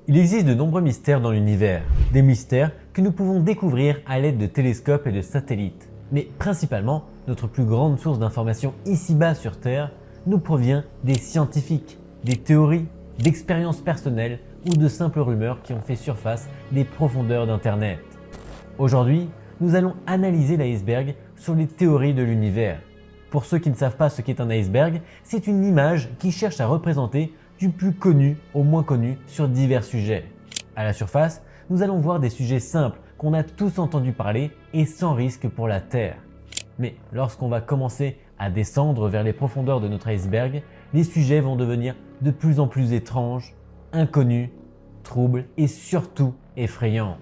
Il existe de nombreux mystères dans l'univers, des mystères que nous pouvons découvrir à l'aide de télescopes et de satellites. Mais principalement, notre plus grande source d'information ici-bas sur Terre nous provient des scientifiques, des théories, d'expériences personnelles ou de simples rumeurs qui ont fait surface des profondeurs d'Internet. Aujourd'hui, nous allons analyser l'iceberg sur les théories de l'univers. Pour ceux qui ne savent pas ce qu'est un iceberg, c'est une image qui cherche à représenter du plus connu au moins connu sur divers sujets. À la surface, nous allons voir des sujets simples qu'on a tous entendu parler et sans risque pour la Terre. Mais lorsqu'on va commencer à descendre vers les profondeurs de notre iceberg, les sujets vont devenir de plus en plus étranges, inconnus, troubles et surtout effrayants.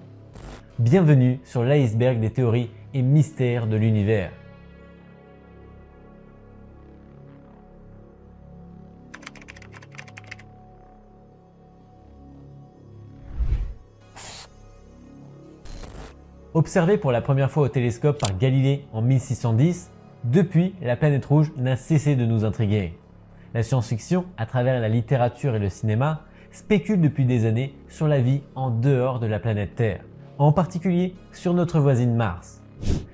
Bienvenue sur l'iceberg des théories et mystères de l'univers. Observée pour la première fois au télescope par Galilée en 1610, depuis, la planète rouge n'a cessé de nous intriguer. La science-fiction, à travers la littérature et le cinéma, spécule depuis des années sur la vie en dehors de la planète Terre, en particulier sur notre voisine Mars.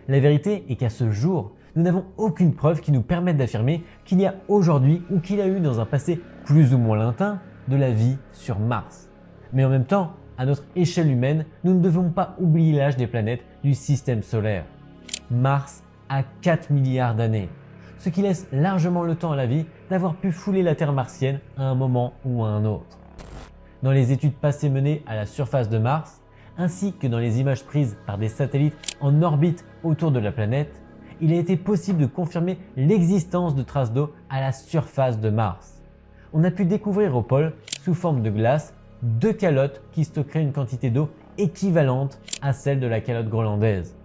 La vérité est qu'à ce jour, nous n'avons aucune preuve qui nous permette d'affirmer qu'il y a aujourd'hui ou qu'il y a eu dans un passé plus ou moins lointain de la vie sur Mars. Mais en même temps, à notre échelle humaine, nous ne devons pas oublier l'âge des planètes du système solaire. Mars a 4 milliards d'années, ce qui laisse largement le temps à la vie d'avoir pu fouler la Terre martienne à un moment ou à un autre. Dans les études passées menées à la surface de Mars, ainsi que dans les images prises par des satellites en orbite autour de la planète, il a été possible de confirmer l'existence de traces d'eau à la surface de Mars. On a pu découvrir au pôle, sous forme de glace, 2 calottes qui stockeraient une quantité d'eau équivalente à celle de la calotte groenlandaise.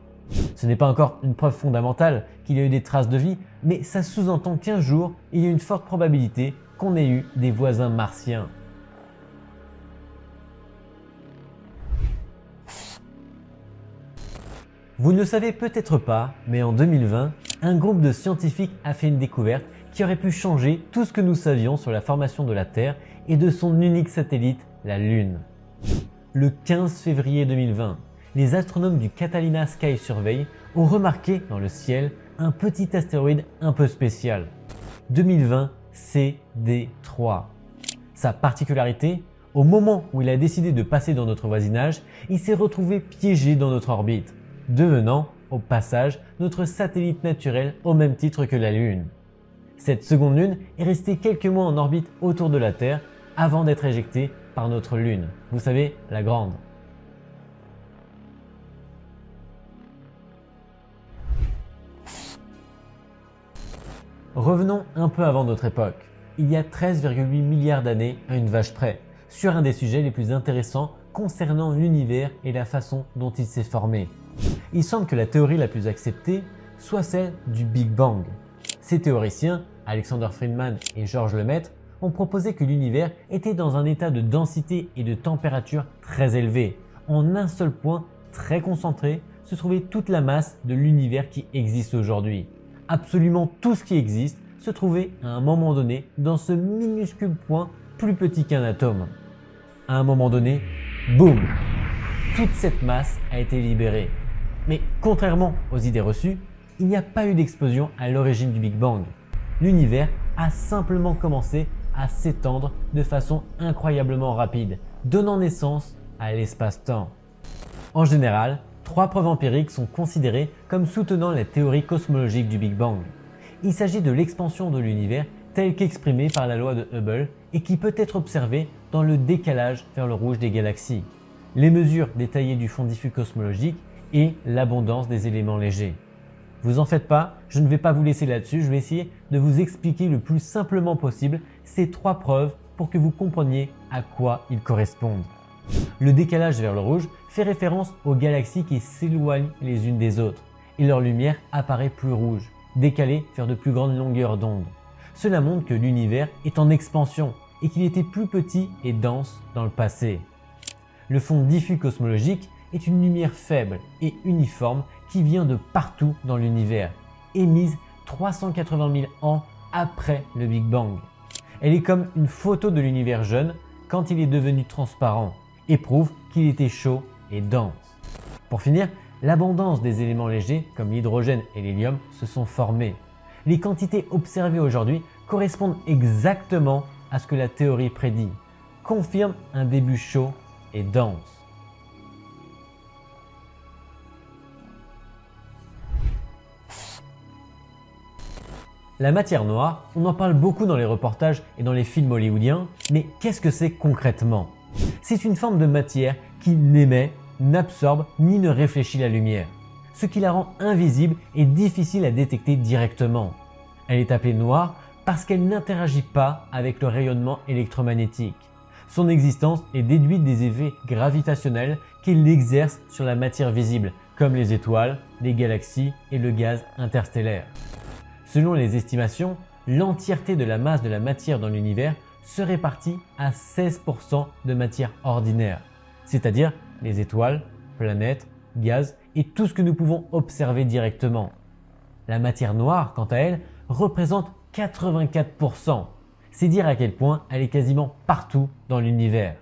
Ce n'est pas encore une preuve fondamentale qu'il y a eu des traces de vie, mais ça sous-entend qu'un jour, il y a une forte probabilité qu'on ait eu des voisins martiens. Vous ne le savez peut-être pas, mais en 2020, un groupe de scientifiques a fait une découverte qui aurait pu changer tout ce que nous savions sur la formation de la Terre et de son unique satellite, la Lune. Le 15 février 2020, les astronomes du Catalina Sky Survey ont remarqué dans le ciel un petit astéroïde un peu spécial, 2020 CD3. Sa particularité, au moment où il a décidé de passer dans notre voisinage, il s'est retrouvé piégé dans notre orbite, devenant, au passage, notre satellite naturel au même titre que la Lune. Cette seconde Lune est restée quelques mois en orbite autour de la Terre avant d'être éjectée par notre Lune, vous savez, la grande. Revenons un peu avant notre époque, il y a 13,8 milliards d'années à une vache près, sur un des sujets les plus intéressants concernant l'univers et la façon dont il s'est formé. Il semble que la théorie la plus acceptée soit celle du Big Bang. Ces théoriciens, Alexander Friedman et Georges Lemaître, ont proposé que l'univers était dans un état de densité et de température très élevé. En un seul point très concentré se trouvait toute la masse de l'univers qui existe aujourd'hui. Absolument tout ce qui existe se trouvait à un moment donné dans ce minuscule point plus petit qu'un atome. À un moment donné, boum! Toute cette masse a été libérée. Mais contrairement aux idées reçues, il n'y a pas eu d'explosion à l'origine du Big Bang. L'univers a simplement commencé à s'étendre de façon incroyablement rapide, donnant naissance à l'espace-temps. En général, 3 preuves empiriques sont considérées comme soutenant la théorie cosmologique du Big Bang. Il s'agit de l'expansion de l'univers telle qu'exprimée par la loi de Hubble et qui peut être observée dans le décalage vers le rouge des galaxies, les mesures détaillées du fond diffus cosmologique et l'abondance des éléments légers. Vous en faites pas, je ne vais pas vous laisser là-dessus, je vais essayer de vous expliquer le plus simplement possible ces 3 preuves pour que vous compreniez à quoi ils correspondent. Le décalage vers le rouge fait référence aux galaxies qui s'éloignent les unes des autres et leur lumière apparaît plus rouge, décalée vers de plus grandes longueurs d'onde. Cela montre que l'univers est en expansion et qu'il était plus petit et dense dans le passé. Le fond diffus cosmologique est une lumière faible et uniforme qui vient de partout dans l'univers, émise 380 000 ans après le Big Bang. Elle est comme une photo de l'univers jeune quand il est devenu transparent et prouve qu'il était chaud et dense. Pour finir, l'abondance des éléments légers comme l'hydrogène et l'hélium se sont formés. Les quantités observées aujourd'hui correspondent exactement à ce que la théorie prédit, confirme un début chaud et dense. La matière noire, on en parle beaucoup dans les reportages et dans les films hollywoodiens, mais qu'est-ce que c'est concrètement? C'est une forme de matière qui n'émet, n'absorbe ni ne réfléchit la lumière, ce qui la rend invisible et difficile à détecter directement. Elle est appelée noire parce qu'elle n'interagit pas avec le rayonnement électromagnétique. Son existence est déduite des effets gravitationnels qu'elle exerce sur la matière visible, comme les étoiles, les galaxies et le gaz interstellaire. Selon les estimations, l'entièreté de la masse de la matière dans l'univers se répartit à 16% de matière ordinaire, c'est-à-dire les étoiles, planètes, gaz et tout ce que nous pouvons observer directement. La matière noire, quant à elle, représente 84%. C'est dire à quel point elle est quasiment partout dans l'univers.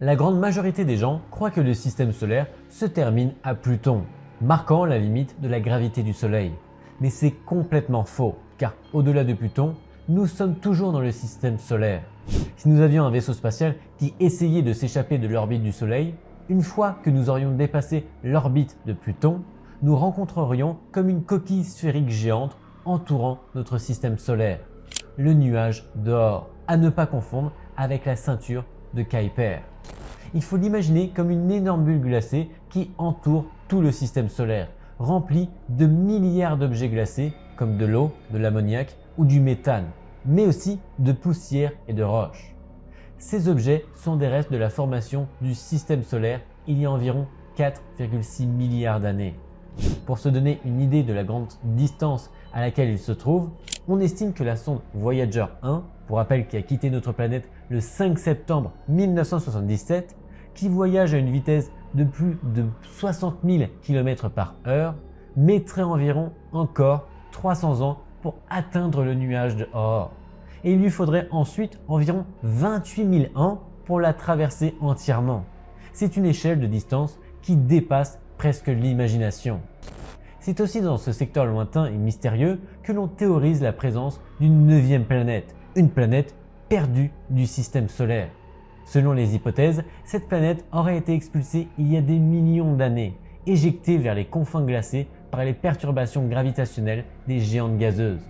La grande majorité des gens croient que le système solaire se termine à Pluton, marquant la limite de la gravité du Soleil. Mais c'est complètement faux, car au-delà de Pluton, nous sommes toujours dans le système solaire. Si nous avions un vaisseau spatial qui essayait de s'échapper de l'orbite du Soleil, une fois que nous aurions dépassé l'orbite de Pluton, nous rencontrerions comme une coquille sphérique géante entourant notre système solaire, le nuage d'Oort, à ne pas confondre avec la ceinture de Kuiper. Il faut l'imaginer comme une énorme bulle glacée qui entoure tout le système solaire, remplie de milliards d'objets glacés comme de l'eau, de l'ammoniac ou du méthane, mais aussi de poussière et de roches. Ces objets sont des restes de la formation du système solaire il y a environ 4,6 milliards d'années. Pour se donner une idée de la grande distance à laquelle ils se trouvent, on estime que la sonde Voyager 1, pour rappel qui a quitté notre planète le 5 septembre 1977, qui voyage à une vitesse de plus de 60 000 km/h, mettrait environ encore 300 ans pour atteindre le nuage de Oort. Et il lui faudrait ensuite environ 28 000 ans pour la traverser entièrement. C'est une échelle de distance qui dépasse presque l'imagination. C'est aussi dans ce secteur lointain et mystérieux que l'on théorise la présence d'une 9e planète, une planète perdue du système solaire. Selon les hypothèses, cette planète aurait été expulsée il y a des millions d'années, éjectée vers les confins glacés par les perturbations gravitationnelles des géantes gazeuses.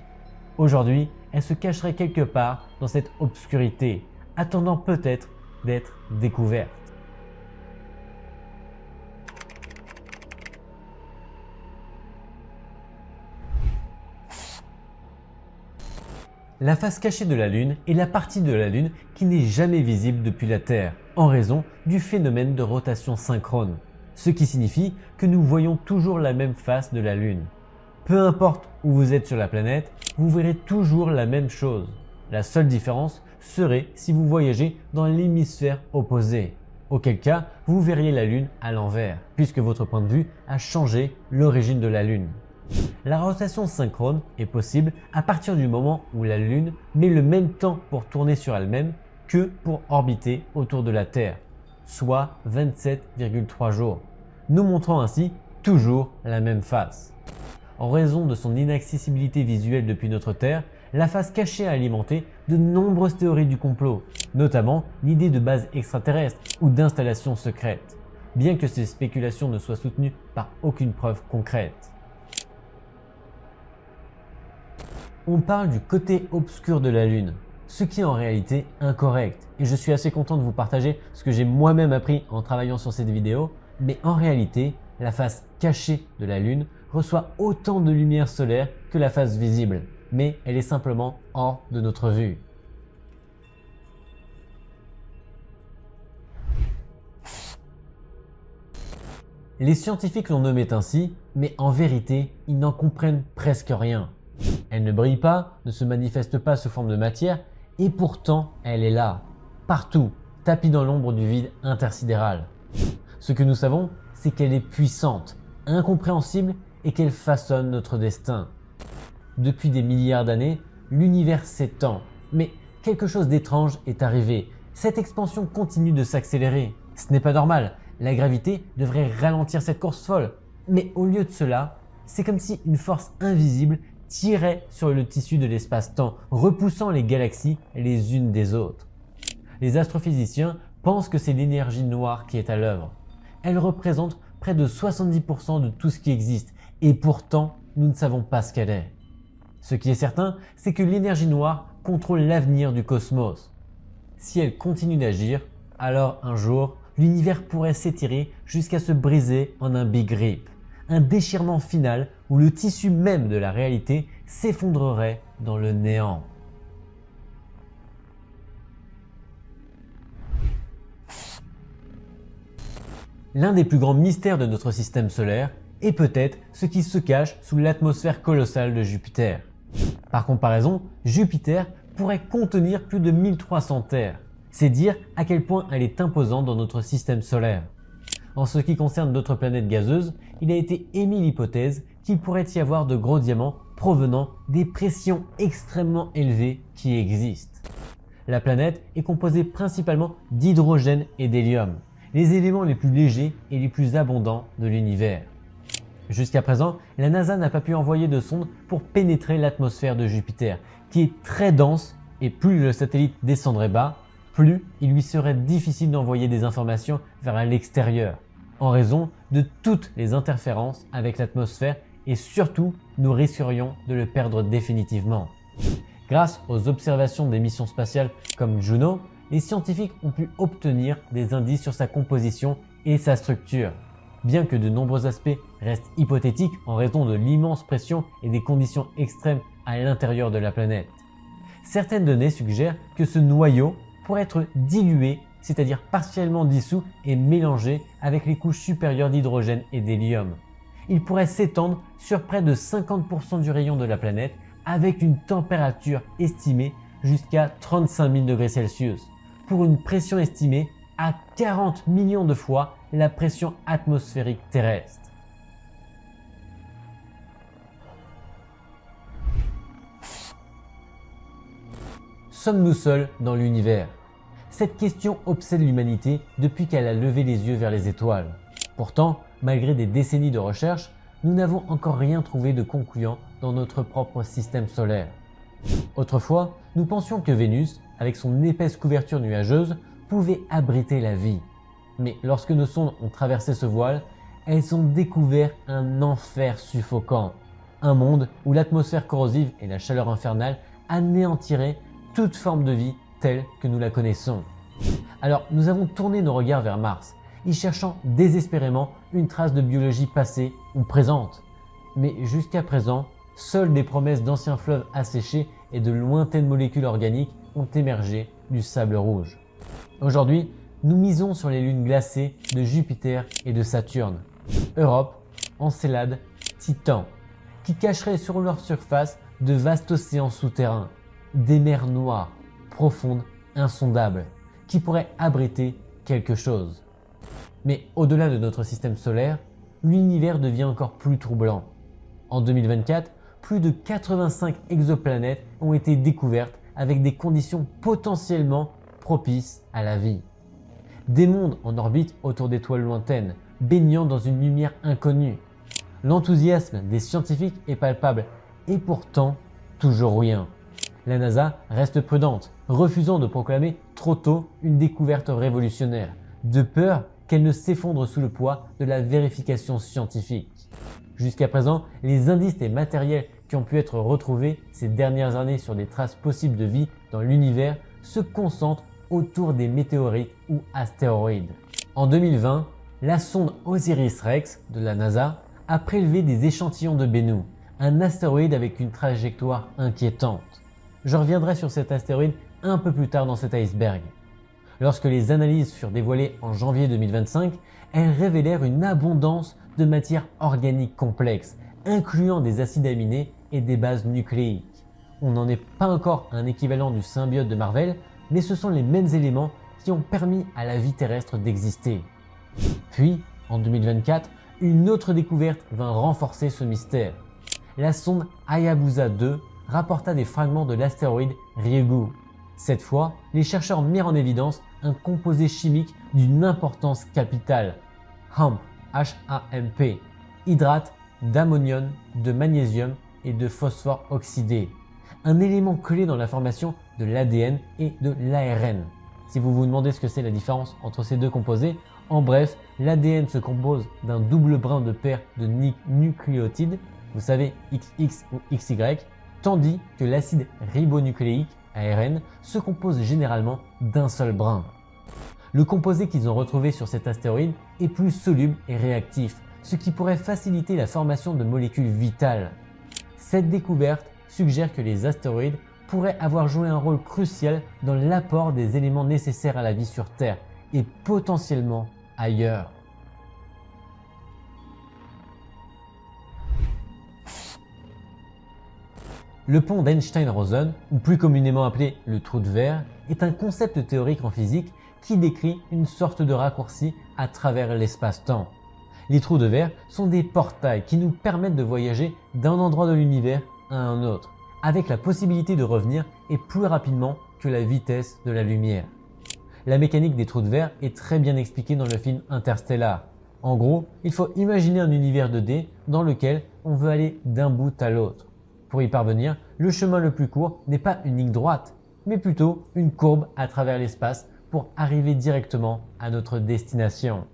Aujourd'hui, elle se cacherait quelque part dans cette obscurité, attendant peut-être d'être découverte. La face cachée de la Lune est la partie de la Lune qui n'est jamais visible depuis la Terre, en raison du phénomène de rotation synchrone, ce qui signifie que nous voyons toujours la même face de la Lune. Peu importe où vous êtes sur la planète, vous verrez toujours la même chose. La seule différence serait si vous voyagez dans l'hémisphère opposé, auquel cas vous verriez la Lune à l'envers, puisque votre point de vue a changé l'origine de la Lune. La rotation synchrone est possible à partir du moment où la Lune met le même temps pour tourner sur elle-même que pour orbiter autour de la Terre, soit 27,3 jours, nous montrant ainsi toujours la même face. En raison de son inaccessibilité visuelle depuis notre Terre, la face cachée a alimenté de nombreuses théories du complot, notamment l'idée de bases extraterrestres ou d'installations secrètes, bien que ces spéculations ne soient soutenues par aucune preuve concrète. On parle du côté obscur de la Lune, ce qui est en réalité incorrect, et je suis assez content de vous partager ce que j'ai moi-même appris en travaillant sur cette vidéo, mais en réalité, la face cachée de la Lune reçoit autant de lumière solaire que la face visible, mais elle est simplement hors de notre vue. Les scientifiques l'ont nommée ainsi, mais en vérité, ils n'en comprennent presque rien. Elle ne brille pas, ne se manifeste pas sous forme de matière, et pourtant elle est là, partout, tapie dans l'ombre du vide intersidéral. Ce que nous savons, c'est qu'elle est puissante, incompréhensible et qu'elle façonne notre destin. Depuis des milliards d'années, l'univers s'étend. Mais quelque chose d'étrange est arrivé. Cette expansion continue de s'accélérer. Ce n'est pas normal. La gravité devrait ralentir cette course folle. Mais au lieu de cela, c'est comme si une force invisible tirait sur le tissu de l'espace-temps, repoussant les galaxies les unes des autres. Les astrophysiciens pensent que c'est l'énergie noire qui est à l'œuvre. Elle représente près de 70% de tout ce qui existe et pourtant nous ne savons pas ce qu'elle est. Ce qui est certain, c'est que l'énergie noire contrôle l'avenir du cosmos. Si elle continue d'agir, alors un jour, l'univers pourrait s'étirer jusqu'à se briser en un Big Rip, un déchirement final où le tissu même de la réalité s'effondrerait dans le néant. L'un des plus grands mystères de notre système solaire est peut-être ce qui se cache sous l'atmosphère colossale de Jupiter. Par comparaison, Jupiter pourrait contenir plus de 1300 terres. C'est dire à quel point elle est imposante dans notre système solaire. En ce qui concerne d'autres planètes gazeuses, il a été émis l'hypothèse qu'il pourrait y avoir de gros diamants provenant des pressions extrêmement élevées qui existent. La planète est composée principalement d'hydrogène et d'hélium, les éléments les plus légers et les plus abondants de l'univers. Jusqu'à présent, la NASA n'a pas pu envoyer de sonde pour pénétrer l'atmosphère de Jupiter, qui est très dense et plus le satellite descendrait bas, plus il lui serait difficile d'envoyer des informations vers l'extérieur, en raison de toutes les interférences avec l'atmosphère et surtout, nous risquerions de le perdre définitivement. Grâce aux observations des missions spatiales comme Juno, les scientifiques ont pu obtenir des indices sur sa composition et sa structure. Bien que de nombreux aspects restent hypothétiques en raison de l'immense pression et des conditions extrêmes à l'intérieur de la planète. Certaines données suggèrent que ce noyau pourrait être dilué, c'est-à-dire partiellement dissous et mélangé avec les couches supérieures d'hydrogène et d'hélium. Il pourrait s'étendre sur près de 50% du rayon de la planète avec une température estimée jusqu'à 35 000 degrés Celsius, pour une pression estimée à 40 millions de fois la pression atmosphérique terrestre. Sommes-nous seuls dans l'univers? Cette question obsède l'humanité depuis qu'elle a levé les yeux vers les étoiles. Pourtant, malgré des décennies de recherche, nous n'avons encore rien trouvé de concluant dans notre propre système solaire. Autrefois, nous pensions que Vénus, avec son épaisse couverture nuageuse, pouvait abriter la vie. Mais lorsque nos sondes ont traversé ce voile, elles ont découvert un enfer suffocant. Un monde où l'atmosphère corrosive et la chaleur infernale anéantiraient toute forme de vie telle que nous la connaissons. Alors nous avons tourné nos regards vers Mars, y cherchant désespérément une trace de biologie passée ou présente. Mais jusqu'à présent, seules des promesses d'anciens fleuves asséchés et de lointaines molécules organiques ont émergé du sable rouge. Aujourd'hui, nous misons sur les lunes glacées de Jupiter et de Saturne, Europe, Encelade, Titan, qui cacheraient sur leur surface de vastes océans souterrains, des mers noires, profondes, insondables, qui pourraient abriter quelque chose. Mais au-delà de notre système solaire, l'univers devient encore plus troublant. En 2024, plus de 85 exoplanètes ont été découvertes avec des conditions potentiellement propices à la vie. Des mondes en orbite autour d'étoiles lointaines, baignant dans une lumière inconnue. L'enthousiasme des scientifiques est palpable et pourtant toujours rien. La NASA reste prudente, refusant de proclamer trop tôt une découverte révolutionnaire, de peur qu'elle ne s'effondre sous le poids de la vérification scientifique. Jusqu'à présent, les indices et matériels qui ont pu être retrouvés ces dernières années sur des traces possibles de vie dans l'univers se concentrent autour des météorites ou astéroïdes. En 2020, la sonde OSIRIS-REx de la NASA a prélevé des échantillons de Bennu, un astéroïde avec une trajectoire inquiétante. Je reviendrai sur cet astéroïde un peu plus tard dans cet iceberg. Lorsque les analyses furent dévoilées en janvier 2025, elles révélèrent une abondance de matières organiques complexes, incluant des acides aminés et des bases nucléiques. On n'en est pas encore un équivalent du symbiote de Marvel, mais ce sont les mêmes éléments qui ont permis à la vie terrestre d'exister. Puis, en 2024, une autre découverte vint renforcer ce mystère. La sonde Hayabusa 2 rapporta des fragments de l'astéroïde Ryugu. Cette fois, les chercheurs mirent en évidence un composé chimique d'une importance capitale, HAMP, H-A-M-P, hydrate d'ammonium, de magnésium et de phosphore oxydé, un élément clé dans la formation de l'ADN et de l'ARN. Si vous vous demandez ce que c'est la différence entre ces deux composés, en bref, l'ADN se compose d'un double brin de paire de nucléotides, vous savez XX ou XY, tandis que l'acide ribonucléique, ARN, se compose généralement d'un seul brin. Le composé qu'ils ont retrouvé sur cet astéroïde est plus soluble et réactif, ce qui pourrait faciliter la formation de molécules vitales. Cette découverte suggère que les astéroïdes pourraient avoir joué un rôle crucial dans l'apport des éléments nécessaires à la vie sur Terre et potentiellement ailleurs. Le pont d'Einstein-Rosen, ou plus communément appelé le trou de verre, est un concept théorique en physique qui décrit une sorte de raccourci à travers l'espace-temps. Les trous de verre sont des portails qui nous permettent de voyager d'un endroit de l'univers à un autre, avec la possibilité de revenir et plus rapidement que la vitesse de la lumière. La mécanique des trous de verre est très bien expliquée dans le film Interstellar. En gros, il faut imaginer un univers 2D dans lequel on veut aller d'un bout à l'autre. Pour y parvenir, le chemin le plus court n'est pas une ligne droite, mais plutôt une courbe à travers l'espace pour arriver directement à notre destination.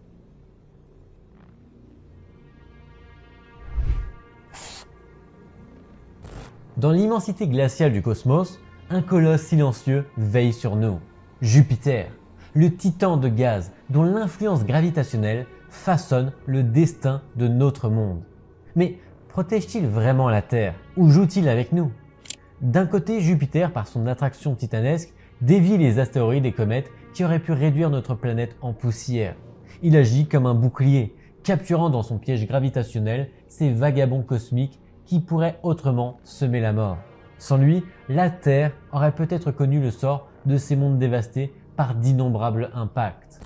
Dans l'immensité glaciale du cosmos, un colosse silencieux veille sur nous. Jupiter, le titan de gaz dont l'influence gravitationnelle façonne le destin de notre monde. Mais protège-t-il vraiment la Terre ou joue-t-il avec nous? D'un côté, Jupiter, par son attraction titanesque, dévie les astéroïdes et comètes qui auraient pu réduire notre planète en poussière. Il agit comme un bouclier, capturant dans son piège gravitationnel ces vagabonds cosmiques qui pourraient autrement semer la mort. Sans lui, la Terre aurait peut-être connu le sort de ces mondes dévastés par d'innombrables impacts.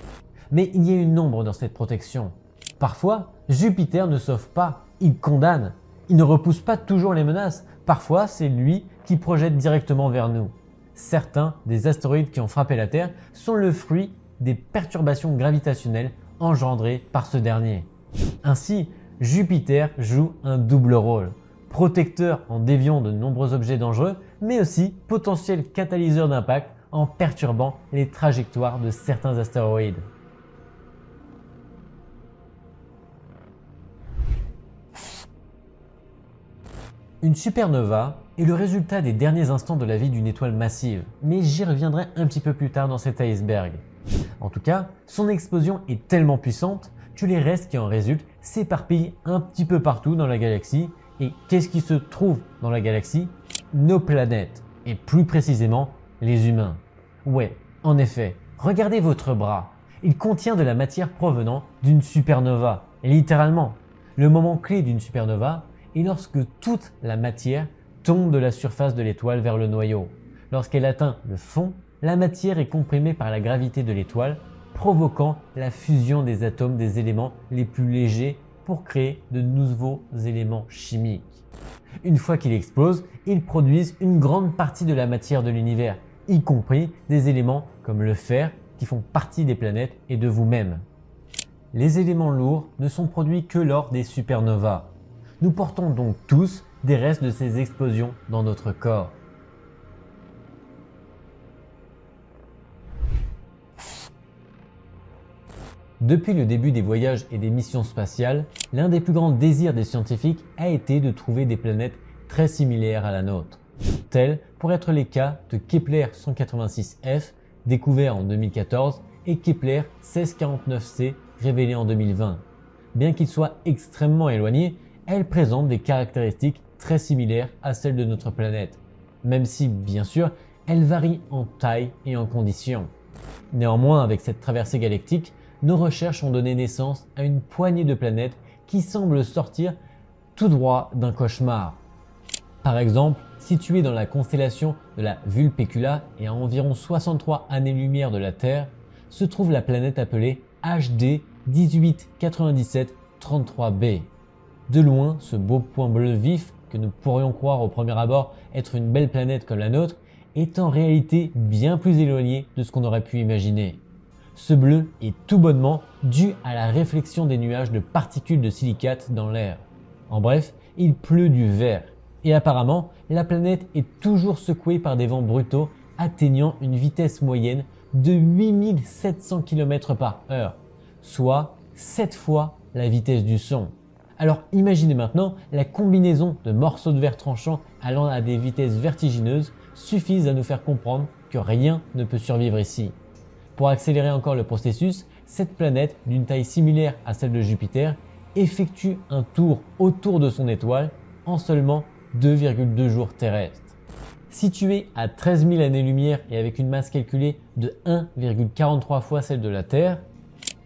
Mais il y a une ombre dans cette protection. Parfois, Jupiter ne sauve pas, il condamne. Il ne repousse pas toujours les menaces. Parfois, c'est lui qui projette directement vers nous. Certains des astéroïdes qui ont frappé la Terre sont le fruit des perturbations gravitationnelles engendrées par ce dernier. Ainsi, Jupiter joue un double rôle. Protecteur en déviant de nombreux objets dangereux, mais aussi potentiel catalyseur d'impact en perturbant les trajectoires de certains astéroïdes. Une supernova est le résultat des derniers instants de la vie d'une étoile massive, mais j'y reviendrai un petit peu plus tard dans cet iceberg. En tout cas, son explosion est tellement puissante que les restes qui en résultent s'éparpillent un petit peu partout dans la galaxie. Et qu'est-ce qui se trouve dans la galaxie? Nos planètes, et plus précisément les humains. Ouais, en effet, regardez votre bras. Il contient de la matière provenant d'une supernova, littéralement. Le moment clé d'une supernova est lorsque toute la matière tombe de la surface de l'étoile vers le noyau. Lorsqu'elle atteint le fond, la matière est comprimée par la gravité de l'étoile, provoquant la fusion des atomes des éléments les plus légers pour créer de nouveaux éléments chimiques. Une fois qu'ils explosent, ils produisent une grande partie de la matière de l'univers, y compris des éléments comme le fer qui font partie des planètes et de vous-même. Les éléments lourds ne sont produits que lors des supernovas. Nous portons donc tous des restes de ces explosions dans notre corps. Depuis le début des voyages et des missions spatiales, l'un des plus grands désirs des scientifiques a été de trouver des planètes très similaires à la nôtre. Tels pourraient être les cas de Kepler 186f, découvert en 2014, et Kepler 1649c, révélé en 2020. Bien qu'ils soient extrêmement éloignés, elles présentent des caractéristiques très similaires à celles de notre planète, même si, bien sûr, elles varient en taille et en conditions. Néanmoins, avec cette traversée galactique, nos recherches ont donné naissance à une poignée de planètes qui semblent sortir tout droit d'un cauchemar. Par exemple, située dans la constellation de la Vulpecula et à environ 63 années-lumière de la Terre, se trouve la planète appelée HD 189733b. De loin, ce beau point bleu vif que nous pourrions croire au premier abord être une belle planète comme la nôtre, est en réalité bien plus éloigné de ce qu'on aurait pu imaginer. Ce bleu est tout bonnement dû à la réflexion des nuages de particules de silicate dans l'air. En bref, il pleut du vert. Et apparemment, la planète est toujours secouée par des vents brutaux atteignant une vitesse moyenne de 8700 km/h, soit 7 fois la vitesse du son. Alors imaginez maintenant la combinaison de morceaux de verre tranchants allant à des vitesses vertigineuses suffisent à nous faire comprendre que rien ne peut survivre ici. Pour accélérer encore le processus, cette planète, d'une taille similaire à celle de Jupiter, effectue un tour autour de son étoile en seulement 2,2 jours terrestres. Située à 13 000 années-lumière et avec une masse calculée de 1,43 fois celle de la Terre,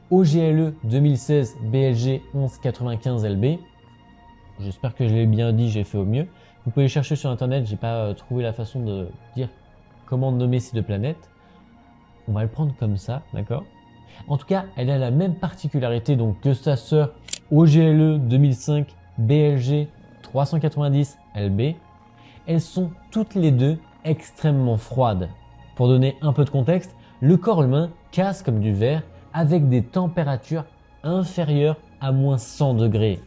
OGLE 2016 BLG 1195 LB, j'espère que je l'ai bien dit, j'ai fait au mieux. Vous pouvez chercher sur internet, j'ai pas trouvé la façon de dire comment nommer ces deux planètes. On va le prendre comme ça, d'accord? En tout cas, elle a la même particularité donc que sa sœur OGLE 2005 BLG 390 LB. Elles sont toutes les deux extrêmement froides. Pour donner un peu de contexte, le corps humain casse comme du verre avec des températures inférieures à moins 100 degrés.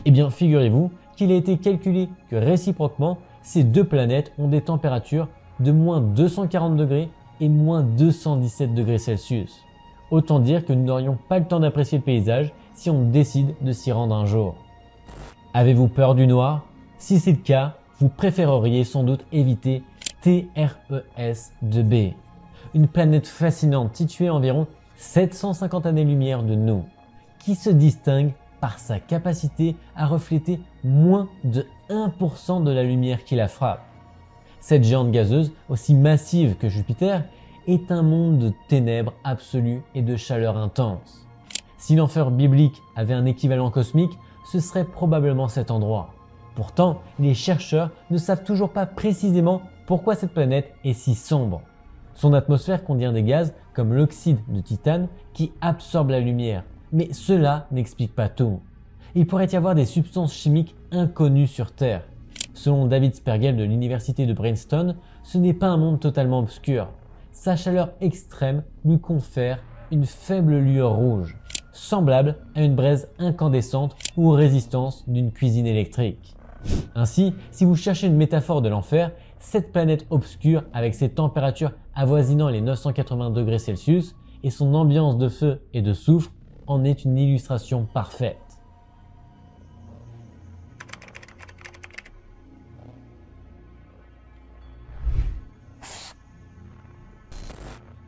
Eh bien, figurez-vous qu'il a été calculé que réciproquement, ces deux planètes ont des températures de moins 240 degrés et moins 217 degrés Celsius. Autant dire que nous n'aurions pas le temps d'apprécier le paysage si on décide de s'y rendre un jour. Avez-vous peur du noir? Si c'est le cas, vous préféreriez sans doute éviter TRES-2b, une planète fascinante située à environ 750 années-lumière de nous, qui se distingue par sa capacité à refléter moins de 1% de la lumière qui la frappe. Cette géante gazeuse, aussi massive que Jupiter, est un monde de ténèbres absolues et de chaleur intense. Si l'enfer biblique avait un équivalent cosmique, ce serait probablement cet endroit. Pourtant, les chercheurs ne savent toujours pas précisément pourquoi cette planète est si sombre. Son atmosphère contient des gaz comme l'oxyde de titane qui absorbent la lumière, mais cela n'explique pas tout. Il pourrait y avoir des substances chimiques inconnues sur Terre. Selon David Spergel de l'université de Princeton, ce n'est pas un monde totalement obscur. Sa chaleur extrême lui confère une faible lueur rouge, semblable à une braise incandescente ou aux résistances d'une cuisine électrique. Ainsi, si vous cherchez une métaphore de l'enfer, cette planète obscure avec ses températures avoisinant les 980 degrés Celsius et son ambiance de feu et de soufre en est une illustration parfaite.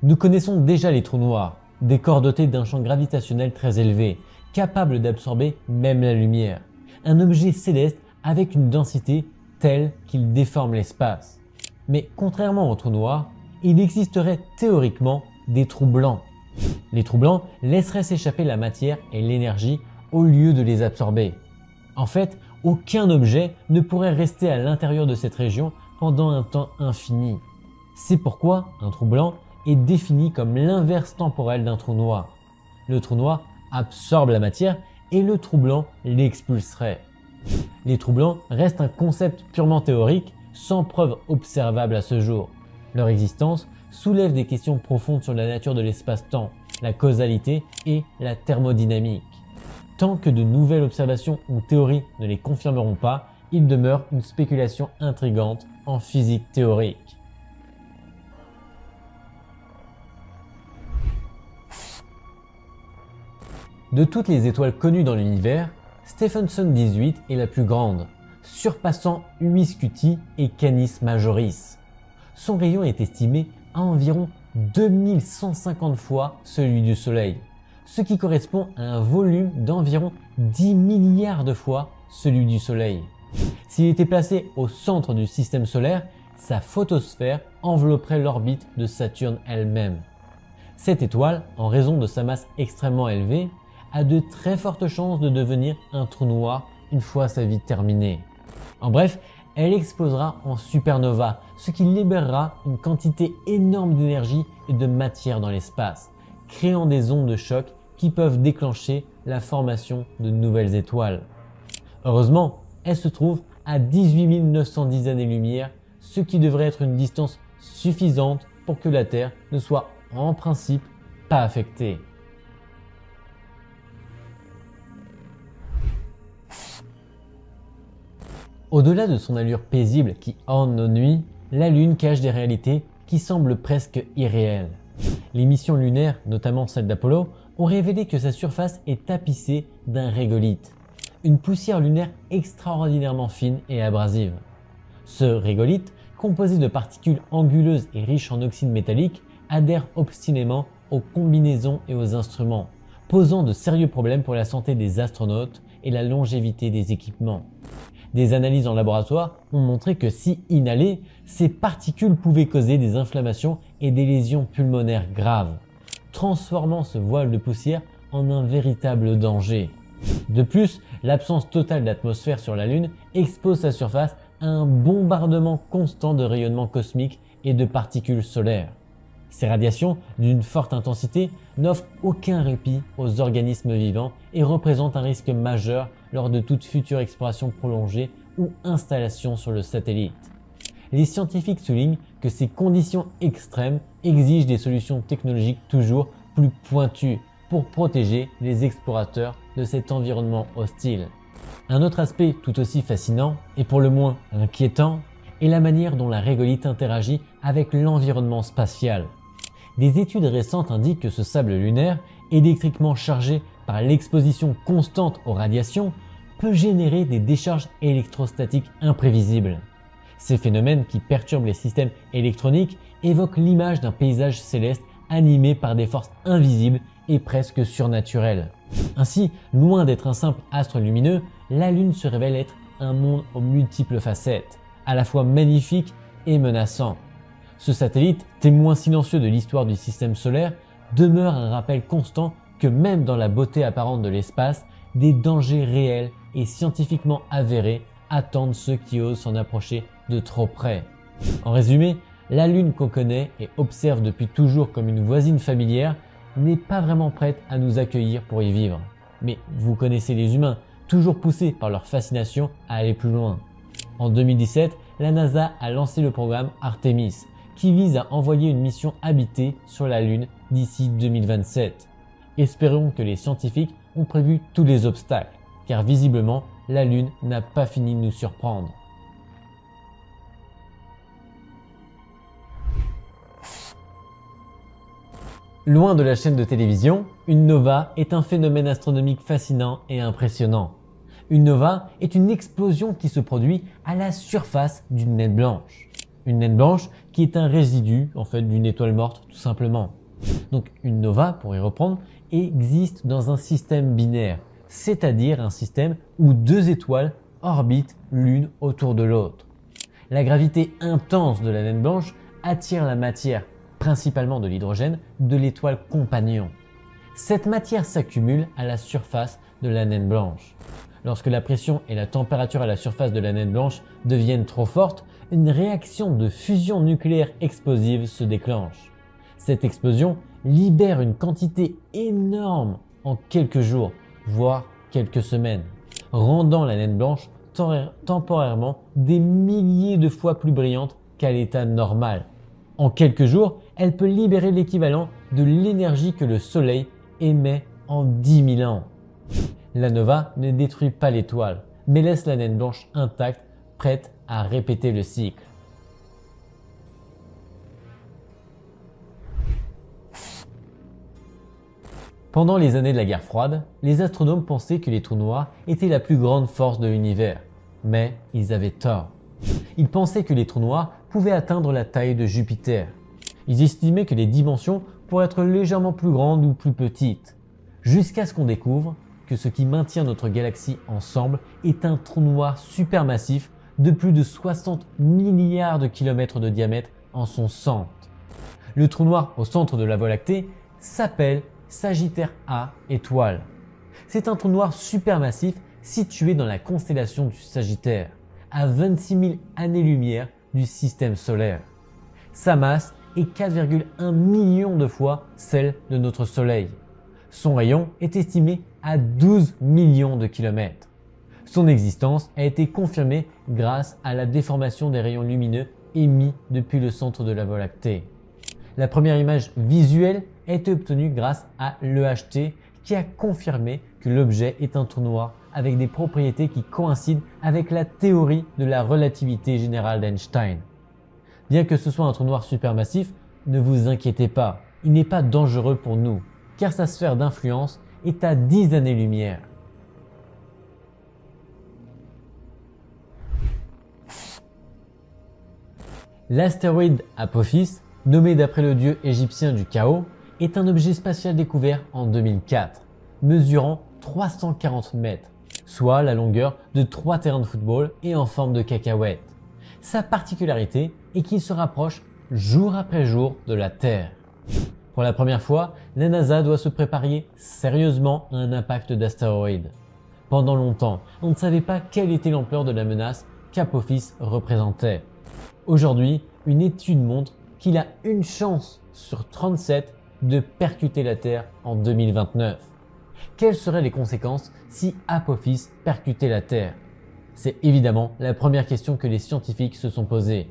Nous connaissons déjà les trous noirs, des corps dotés d'un champ gravitationnel très élevé, capables d'absorber même la lumière. Un objet céleste avec une densité telle qu'il déforme l'espace. Mais contrairement aux trous noirs, il existerait théoriquement des trous blancs. Les trous blancs laisseraient s'échapper la matière et l'énergie au lieu de les absorber. En fait, aucun objet ne pourrait rester à l'intérieur de cette région pendant un temps infini. C'est pourquoi un trou blanc est défini comme l'inverse temporel d'un trou noir. Le trou noir absorbe la matière et le trou blanc l'expulserait. Les trous blancs restent un concept purement théorique, sans preuve observable à ce jour. Leur existence soulève des questions profondes sur la nature de l'espace-temps, la causalité et la thermodynamique. Tant que de nouvelles observations ou théories ne les confirmeront pas, il demeure une spéculation intrigante en physique théorique. De toutes les étoiles connues dans l'univers, Stephenson 18 est la plus grande, surpassant Uis Scuti et Canis Majoris. Son rayon est estimé à environ 2150 fois celui du Soleil, ce qui correspond à un volume d'environ 10 milliards de fois celui du Soleil. S'il était placé au centre du système solaire, sa photosphère envelopperait l'orbite de Saturne elle-même. Cette étoile, en raison de sa masse extrêmement élevée, a de très fortes chances de devenir un trou noir une fois sa vie terminée. En bref, elle explosera en supernova, ce qui libérera une quantité énorme d'énergie et de matière dans l'espace, créant des ondes de choc qui peuvent déclencher la formation de nouvelles étoiles. Heureusement, elle se trouve à 18 910 années-lumière, ce qui devrait être une distance suffisante pour que la Terre ne soit en principe pas affectée. Au-delà de son allure paisible qui orne nos nuits, la Lune cache des réalités qui semblent presque irréelles. Les missions lunaires, notamment celle d'Apollo, ont révélé que sa surface est tapissée d'un régolithe, une poussière lunaire extraordinairement fine et abrasive. Ce régolithe, composé de particules anguleuses et riches en oxyde métallique, adhère obstinément aux combinaisons et aux instruments, posant de sérieux problèmes pour la santé des astronautes et la longévité des équipements. Des analyses en laboratoire ont montré que si inhalées, ces particules pouvaient causer des inflammations et des lésions pulmonaires graves, transformant ce voile de poussière en un véritable danger. De plus, l'absence totale d'atmosphère sur la Lune expose sa surface à un bombardement constant de rayonnement cosmique et de particules solaires. Ces radiations, d'une forte intensité, n'offrent aucun répit aux organismes vivants et représentent un risque majeur lors de toute future exploration prolongée ou installation sur le satellite. Les scientifiques soulignent que ces conditions extrêmes exigent des solutions technologiques toujours plus pointues pour protéger les explorateurs de cet environnement hostile. Un autre aspect tout aussi fascinant et pour le moins inquiétant est la manière dont la régolithe interagit avec l'environnement spatial. Des études récentes indiquent que ce sable lunaire, électriquement chargé par l'exposition constante aux radiations, peut générer des décharges électrostatiques imprévisibles. Ces phénomènes qui perturbent les systèmes électroniques évoquent l'image d'un paysage céleste animé par des forces invisibles et presque surnaturelles. Ainsi, loin d'être un simple astre lumineux, la Lune se révèle être un monde aux multiples facettes, à la fois magnifique et menaçant. Ce satellite, témoin silencieux de l'histoire du système solaire, demeure un rappel constant que même dans la beauté apparente de l'espace, des dangers réels et scientifiquement avérés attendent ceux qui osent s'en approcher de trop près. En résumé, la Lune qu'on connaît et observe depuis toujours comme une voisine familière n'est pas vraiment prête à nous accueillir pour y vivre. Mais vous connaissez les humains, toujours poussés par leur fascination à aller plus loin. En 2017, la NASA a lancé le programme Artemis, qui vise à envoyer une mission habitée sur la Lune d'ici 2027. Espérons que les scientifiques ont prévu tous les obstacles, car visiblement, la Lune n'a pas fini de nous surprendre. Loin de la chaîne de télévision, une nova est un phénomène astronomique fascinant et impressionnant. Une nova est une explosion qui se produit à la surface d'une naine blanche. Une naine blanche qui est un résidu d'une étoile morte tout simplement. Donc une nova, pour y reprendre, existe dans un système binaire, c'est-à-dire un système où deux étoiles orbitent l'une autour de l'autre. La gravité intense de la naine blanche attire la matière, principalement de l'hydrogène, de l'étoile compagnon. Cette matière s'accumule à la surface de la naine blanche. Lorsque la pression et la température à la surface de la naine blanche deviennent trop fortes, une réaction de fusion nucléaire explosive se déclenche. Cette explosion libère une quantité énorme en quelques jours, voire quelques semaines, rendant la naine blanche temporairement des milliers de fois plus brillante qu'à l'état normal. En quelques jours, elle peut libérer l'équivalent de l'énergie que le Soleil émet en 10 000 ans. La nova ne détruit pas l'étoile, mais laisse la naine blanche intacte, prête à répéter le cycle. Pendant les années de la guerre froide, les astronomes pensaient que les trous noirs étaient la plus grande force de l'univers, mais ils avaient tort. Ils pensaient que les trous noirs pouvaient atteindre la taille de Jupiter. Ils estimaient que les dimensions pourraient être légèrement plus grandes ou plus petites, jusqu'à ce qu'on découvre que ce qui maintient notre galaxie ensemble est un trou noir supermassif de plus de 60 milliards de kilomètres de diamètre en son centre. Le trou noir au centre de la Voie lactée s'appelle Sagittaire A étoile. C'est un trou noir supermassif situé dans la constellation du Sagittaire, à 26 000 années-lumière du système solaire. Sa masse est 4,1 millions de fois celle de notre Soleil. Son rayon est estimé à 12 millions de kilomètres. Son existence a été confirmée grâce à la déformation des rayons lumineux émis depuis le centre de la Voie lactée. La première image visuelle a été obtenue grâce à l'EHT qui a confirmé que l'objet est un trou noir avec des propriétés qui coïncident avec la théorie de la relativité générale d'Einstein. Bien que ce soit un trou noir supermassif, ne vous inquiétez pas, il n'est pas dangereux pour nous, car sa sphère d'influence est à 10 années-lumière. L'astéroïde Apophis, nommé d'après le dieu égyptien du chaos, est un objet spatial découvert en 2004, mesurant 340 mètres, soit la longueur de 3 terrains de football et en forme de cacahuète. Sa particularité est qu'il se rapproche jour après jour de la Terre. Pour la première fois, la NASA doit se préparer sérieusement à un impact d'astéroïde. Pendant longtemps, on ne savait pas quelle était l'ampleur de la menace qu'Apophis représentait. Aujourd'hui, une étude montre qu'il a une chance sur 37 de percuter la Terre en 2029. Quelles seraient les conséquences si Apophis percutait la Terre? C'est évidemment la première question que les scientifiques se sont posées.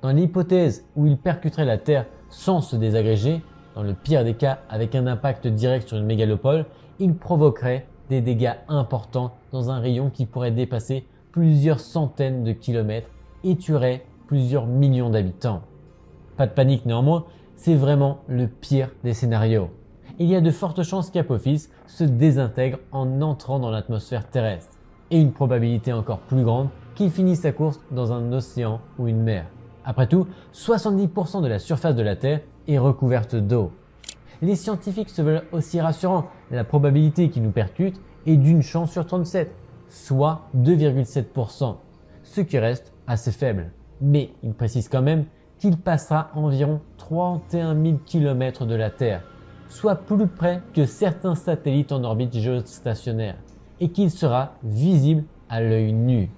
Dans l'hypothèse où il percuterait la Terre sans se désagréger, dans le pire des cas avec un impact direct sur une mégalopole, il provoquerait des dégâts importants dans un rayon qui pourrait dépasser plusieurs centaines de kilomètres et tuerait plusieurs millions d'habitants. Pas de panique néanmoins, c'est vraiment le pire des scénarios. Il y a de fortes chances qu'Apophis se désintègre en entrant dans l'atmosphère terrestre et une probabilité encore plus grande qu'il finisse sa course dans un océan ou une mer. Après tout, 70% de la surface de la Terre est recouverte d'eau. Les scientifiques se veulent aussi rassurants, la probabilité qu'il nous percute est d'une chance sur 37, soit 2,7%, ce qui reste assez faible. Mais il précise quand même qu'il passera environ 31 000 km de la Terre, soit plus près que certains satellites en orbite géostationnaire, et qu'il sera visible à l'œil nu.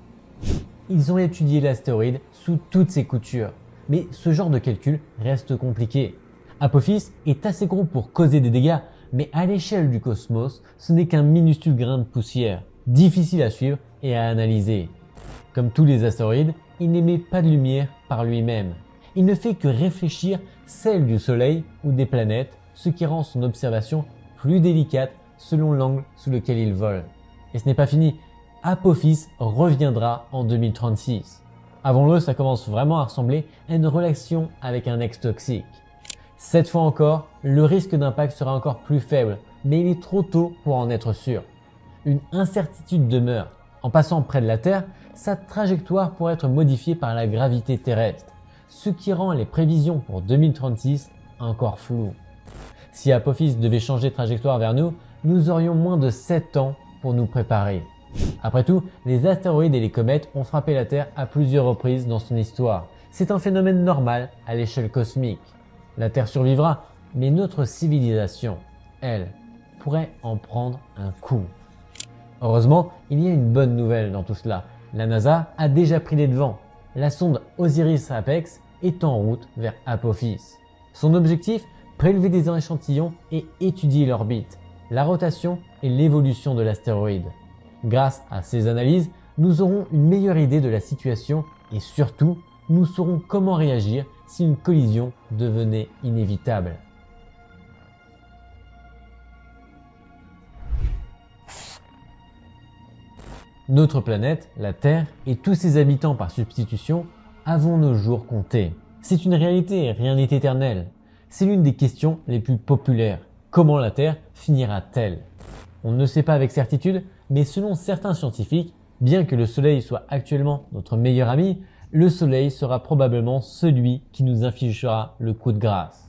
Ils ont étudié l'astéroïde sous toutes ses coutures, mais ce genre de calcul reste compliqué. Apophis est assez gros pour causer des dégâts, mais à l'échelle du cosmos, ce n'est qu'un minuscule grain de poussière, difficile à suivre et à analyser. Comme tous les astéroïdes, il n'émet pas de lumière par lui-même. Il ne fait que réfléchir celle du Soleil ou des planètes, ce qui rend son observation plus délicate selon l'angle sous lequel il vole. Et ce n'est pas fini, Apophis reviendra en 2036. Avant-le, ça commence vraiment à ressembler à une relation avec un ex toxique. Cette fois encore, le risque d'impact sera encore plus faible, mais il est trop tôt pour en être sûr. Une incertitude demeure. En passant près de la Terre, sa trajectoire pourrait être modifiée par la gravité terrestre, ce qui rend les prévisions pour 2036 encore floues. Si Apophis devait changer de trajectoire vers nous, nous aurions moins de 7 ans pour nous préparer. Après tout, les astéroïdes et les comètes ont frappé la Terre à plusieurs reprises dans son histoire. C'est un phénomène normal à l'échelle cosmique. La Terre survivra, mais notre civilisation, elle, pourrait en prendre un coup. Heureusement, il y a une bonne nouvelle dans tout cela. La NASA a déjà pris les devants. La sonde Osiris-Apex est en route vers Apophis. Son objectif, prélever des échantillons et étudier l'orbite, la rotation et l'évolution de l'astéroïde. Grâce à ces analyses, nous aurons une meilleure idée de la situation et surtout, nous saurons comment réagir si une collision devenait inévitable. Notre planète, la Terre, et tous ses habitants par substitution, avons nos jours comptés. C'est une réalité, rien n'est éternel. C'est l'une des questions les plus populaires. Comment la Terre finira-t-elle? On ne sait pas avec certitude, mais selon certains scientifiques, bien que le Soleil soit actuellement notre meilleur ami, le Soleil sera probablement celui qui nous infligera le coup de grâce.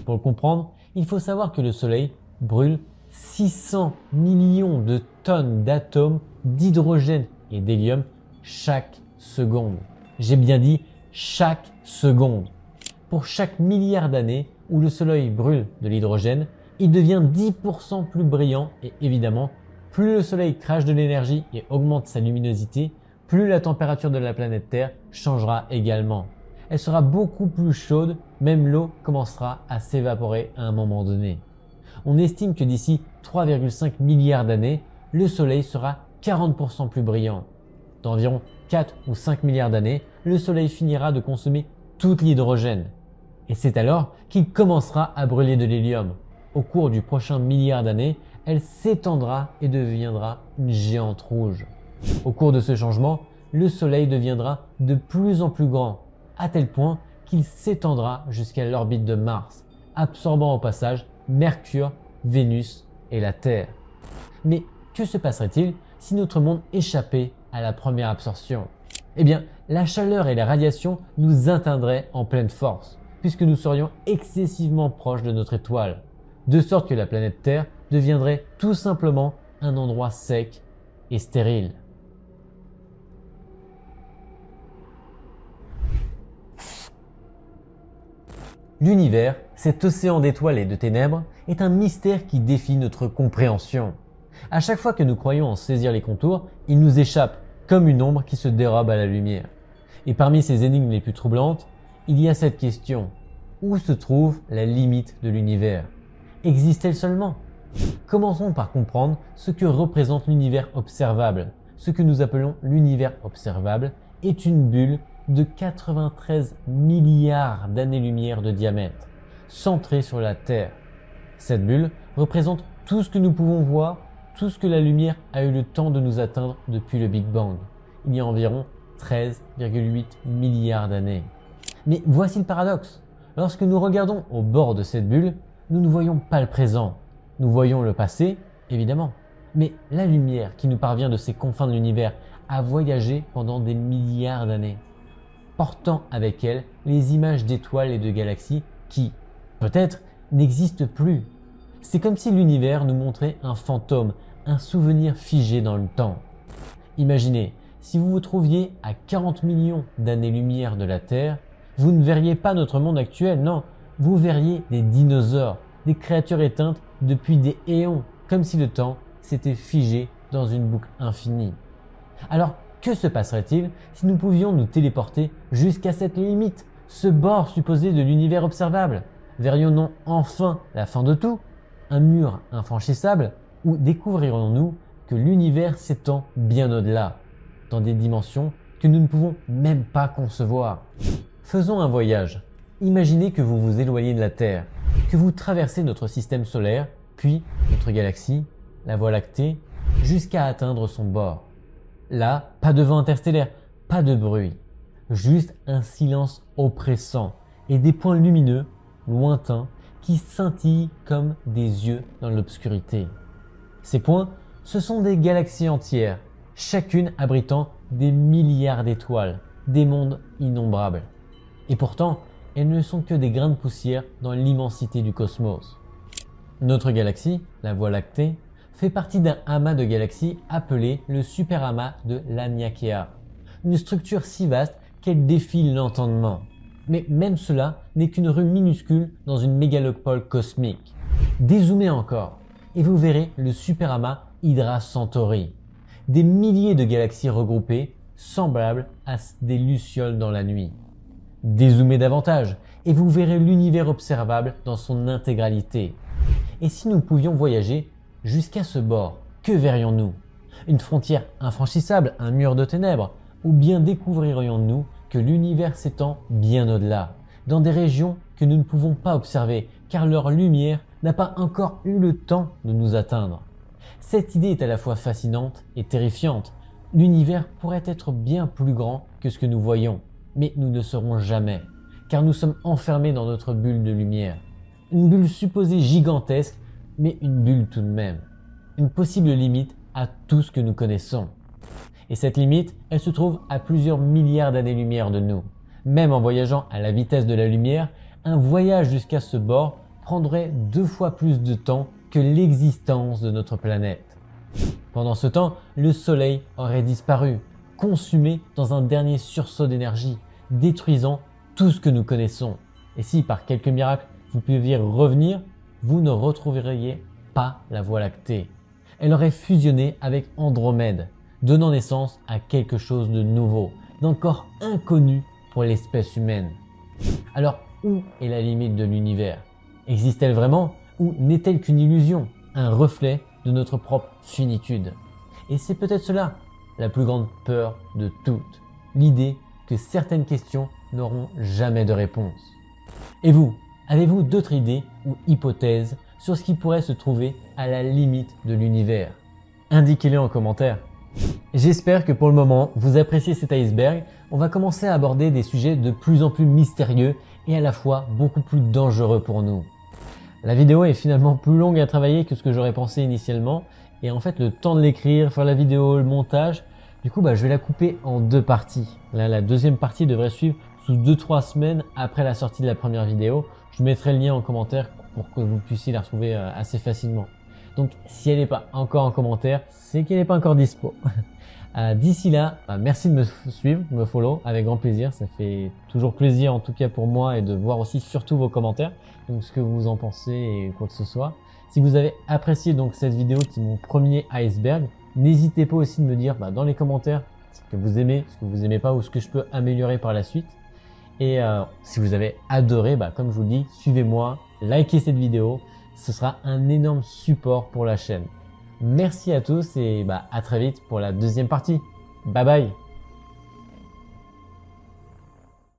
Pour le comprendre, il faut savoir que le Soleil brûle 600 millions de tonnes d'atomes d'hydrogène et d'hélium chaque seconde. J'ai bien dit chaque seconde. Pour chaque milliard d'années où le Soleil brûle de l'hydrogène, il devient 10% plus brillant et évidemment, plus le Soleil crache de l'énergie et augmente sa luminosité, plus la température de la planète Terre changera également. Elle sera beaucoup plus chaude, même l'eau commencera à s'évaporer à un moment donné. On estime que d'ici 3,5 milliards d'années, le Soleil sera 40% plus brillant. Dans environ 4 ou 5 milliards d'années, le Soleil finira de consommer tout l'hydrogène. Et c'est alors qu'il commencera à brûler de l'hélium. Au cours du prochain milliard d'années, elle s'étendra et deviendra une géante rouge. Au cours de ce changement, le Soleil deviendra de plus en plus grand, à tel point qu'il s'étendra jusqu'à l'orbite de Mars, absorbant au passage Mercure, Vénus et la Terre. Mais que se passerait-il si notre monde échappait à la première absorption? Eh bien, la chaleur et la radiation nous atteindraient en pleine force, puisque nous serions excessivement proches de notre étoile, de sorte que la planète Terre deviendrait tout simplement un endroit sec et stérile. L'univers, cet océan d'étoiles et de ténèbres, est un mystère qui défie notre compréhension. À chaque fois que nous croyons en saisir les contours, il nous échappe comme une ombre qui se dérobe à la lumière. Et parmi ces énigmes les plus troublantes, il y a cette question. Où se trouve la limite de l'univers? Existe-t-elle seulement? Commençons par comprendre ce que représente l'univers observable. Ce que nous appelons l'univers observable est une bulle de 93 milliards d'années-lumière de diamètre, centrée sur la Terre. Cette bulle représente tout ce que nous pouvons voir, tout ce que la lumière a eu le temps de nous atteindre depuis le Big Bang, il y a environ 13,8 milliards d'années. Mais voici le paradoxe. Lorsque nous regardons au bord de cette bulle, nous ne voyons pas le présent. Nous voyons le passé, évidemment. Mais la lumière qui nous parvient de ces confins de l'univers a voyagé pendant des milliards d'années, portant avec elle les images d'étoiles et de galaxies qui, peut-être, n'existent plus. C'est comme si l'univers nous montrait un fantôme, un souvenir figé dans le temps. Imaginez, si vous vous trouviez à 40 millions d'années-lumière de la Terre, vous ne verriez pas notre monde actuel, non, vous verriez des dinosaures, des créatures éteintes depuis des éons, comme si le temps s'était figé dans une boucle infinie. Alors, que se passerait-il si nous pouvions nous téléporter jusqu'à cette limite, ce bord supposé de l'univers observable? Verrions-nous enfin la fin de tout, un mur infranchissable, ou découvrirons-nous que l'univers s'étend bien au-delà, dans des dimensions que nous ne pouvons même pas concevoir? Faisons un voyage. Imaginez que vous vous éloignez de la Terre, que vous traversez notre système solaire, puis notre galaxie, la Voie lactée, jusqu'à atteindre son bord. Là, pas de vent interstellaire, pas de bruit, juste un silence oppressant et des points lumineux, lointains, qui scintillent comme des yeux dans l'obscurité. Ces points, ce sont des galaxies entières, chacune abritant des milliards d'étoiles, des mondes innombrables. Et pourtant, elles ne sont que des grains de poussière dans l'immensité du cosmos. Notre galaxie, la Voie lactée, fait partie d'un amas de galaxies appelé le superamas de Laniakea, une structure si vaste qu'elle défie l'entendement. Mais même cela n'est qu'une rue minuscule dans une mégalopole cosmique. Dézoomez encore et vous verrez le superamas Hydra Centauri, des milliers de galaxies regroupées semblables à des lucioles dans la nuit. Dézoomez davantage et vous verrez l'univers observable dans son intégralité. Et si nous pouvions voyager jusqu'à ce bord, que verrions-nous? Une frontière infranchissable, un mur de ténèbres? Ou bien découvririons-nous que l'univers s'étend bien au-delà, dans des régions que nous ne pouvons pas observer, car leur lumière n'a pas encore eu le temps de nous atteindre? Cette idée est à la fois fascinante et terrifiante. L'univers pourrait être bien plus grand que ce que nous voyons, mais nous ne le saurons jamais, car nous sommes enfermés dans notre bulle de lumière. Une bulle supposée gigantesque, mais une bulle tout de même. Une possible limite à tout ce que nous connaissons. Et cette limite, elle se trouve à plusieurs milliards d'années-lumière de nous. Même en voyageant à la vitesse de la lumière, un voyage jusqu'à ce bord prendrait 2 fois plus de temps que l'existence de notre planète. Pendant ce temps, le Soleil aurait disparu, consumé dans un dernier sursaut d'énergie, détruisant tout ce que nous connaissons. Et si par quelque miracle vous pouviez revenir, vous ne retrouveriez pas la Voie lactée. Elle aurait fusionné avec Andromède, donnant naissance à quelque chose de nouveau, d'encore inconnu pour l'espèce humaine. Alors, où est la limite de l'univers? Existe-t-elle vraiment ou n'est-elle qu'une illusion, un reflet de notre propre finitude? Et c'est peut-être cela, la plus grande peur de toutes. L'idée que certaines questions n'auront jamais de réponse. Et vous, avez-vous d'autres idées ou hypothèses sur ce qui pourrait se trouver à la limite de l'univers? Indiquez-les en commentaire. J'espère que pour le moment, vous appréciez cet iceberg. On va commencer à aborder des sujets de plus en plus mystérieux et à la fois beaucoup plus dangereux pour nous. La vidéo est finalement plus longue à travailler que ce que j'aurais pensé initialement. Et en fait, le temps de l'écrire, faire la vidéo, le montage, du coup, je vais la couper en deux parties. Là, la deuxième partie devrait suivre sous 2-3 semaines après la sortie de la première vidéo. Je mettrai le lien en commentaire pour que vous puissiez la retrouver assez facilement. Donc, si elle n'est pas encore en commentaire, c'est qu'elle n'est pas encore dispo. D'ici là, merci de me suivre, de me follow, avec grand plaisir. Ça fait toujours plaisir en tout cas pour moi et de voir aussi surtout vos commentaires, donc ce que vous en pensez et quoi que ce soit. Si vous avez apprécié donc cette vidéo qui est mon premier iceberg, n'hésitez pas aussi de me dire dans les commentaires ce que vous aimez pas ou ce que je peux améliorer par la suite. Et si vous avez adoré, comme je vous le dis, suivez-moi, likez cette vidéo, ce sera un énorme support pour la chaîne. Merci à tous et à très vite pour la deuxième partie. Bye bye!